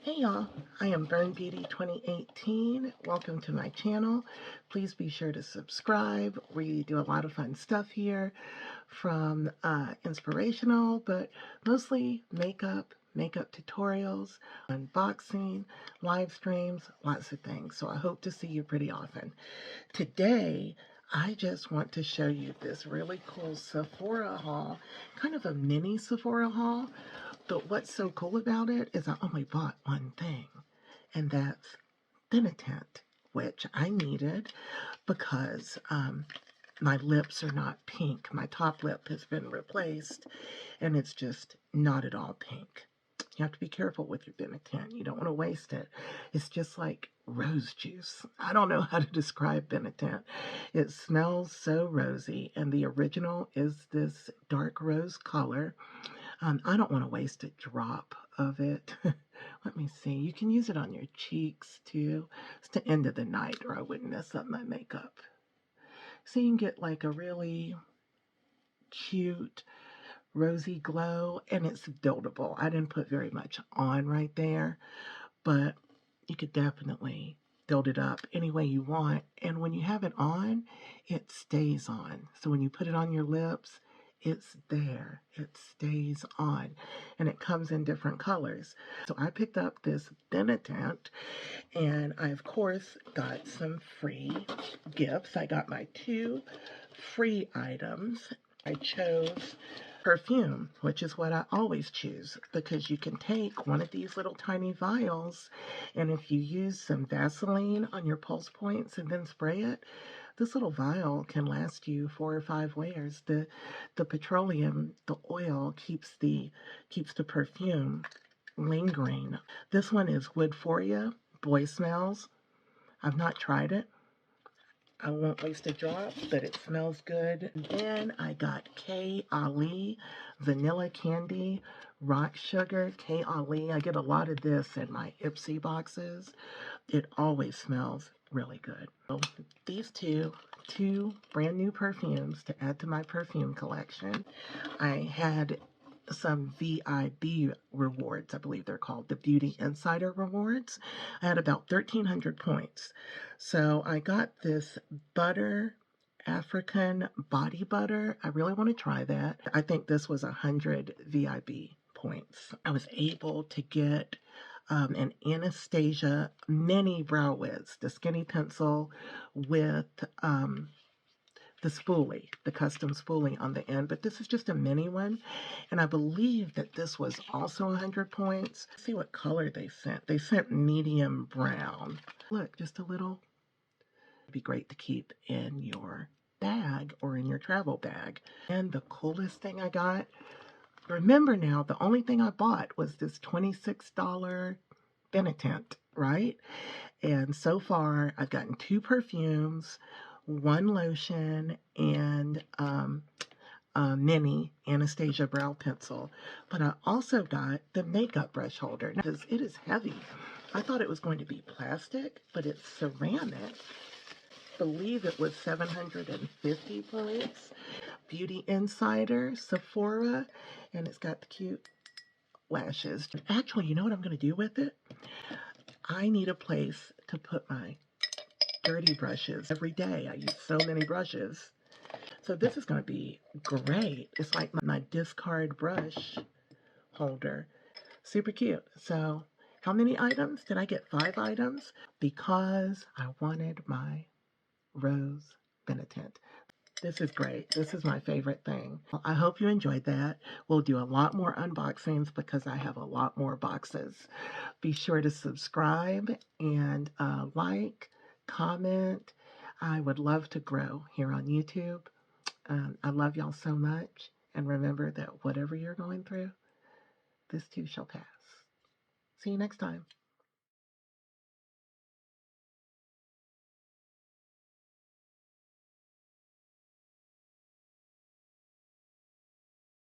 Hey y'all, I am Burn Beauty 2018. Welcome to my channel. Please be sure to subscribe. We do a lot of fun stuff here, from inspirational, but mostly makeup tutorials, unboxing, live streams, lots of things. So I hope to see you pretty often. Today, I just want to show you this really cool Sephora haul, kind of a mini Sephora haul. But what's so cool about it is I only bought one thing, and that's Benetint, which I needed because my lips are not pink. My top lip has been replaced, and it's just not at all pink. You have to be careful with your Benetint. You don't want to waste it. It's just like rose juice. I don't know how to describe Benetint. It smells so rosy, and the original is this dark rose color. I don't want to waste a drop of it. Let me see. You can use it on your cheeks too. It's the end of the night, or I wouldn't mess up my makeup. So you can get like a really cute rosy glow, and it's buildable. I didn't put very much on right there, but you could definitely build it up any way you want. And when you have it on, it stays on. So when you put it on your lips, it's there. It stays on. And it comes in different colors. So I picked up this Benetint, and I, of course, got some free gifts. I got my 2 free items. I chose perfume, which is what I always choose, because you can take one of these little tiny vials, and if you use some Vaseline on your pulse points and then spray it, this little vial can last you 4 or 5 wears. The petroleum, the oil, keeps the perfume lingering. This one is Woodforia Boy Smells. I've not tried it. I won't waste a drop, but it smells good. Then I got K. Ali Vanilla Candy Rock Sugar. K. Ali. I get a lot of this in my Ipsy boxes. It always smells really good. So these two brand new perfumes to add to my perfume collection. I had some VIB rewards, I believe they're called, the Beauty Insider rewards. I had about 1,300 points. So I got this butter, African body butter. I really want to try that. I think this was 100 VIB points. I was able to get an Anastasia mini brow wigs, the skinny pencil with the spoolie, the custom spoolie on the end, but this is just a mini one, and I believe that this was also 100 points. Let's see what color they sent. They sent medium brown. Look, just a little. It'd be great to keep in your bag or in your travel bag. And the coolest thing I got, remember now, the only thing I bought was this $26 Benetint, right? And so far, I've gotten 2 perfumes, 1 lotion, and a mini Anastasia brow pencil. But I also got the makeup brush holder, because it is heavy. I thought it was going to be plastic, but it's ceramic. I believe it was 750 points. Beauty Insider, Sephora, and it's got the cute lashes. Actually, you know what I'm going to do with it? I need a place to put my dirty brushes. Every day I use so many brushes. So this is going to be great. It's like my discard brush holder. Super cute. So how many items? Did I get 5 items? Because I wanted my rose Benetint. This is great. This is my favorite thing. Well, I hope you enjoyed that. We'll do a lot more unboxings because I have a lot more boxes. Be sure to subscribe and like, comment. I would love to grow here on YouTube. I love y'all so much. And remember that whatever you're going through, this too shall pass. See you next time.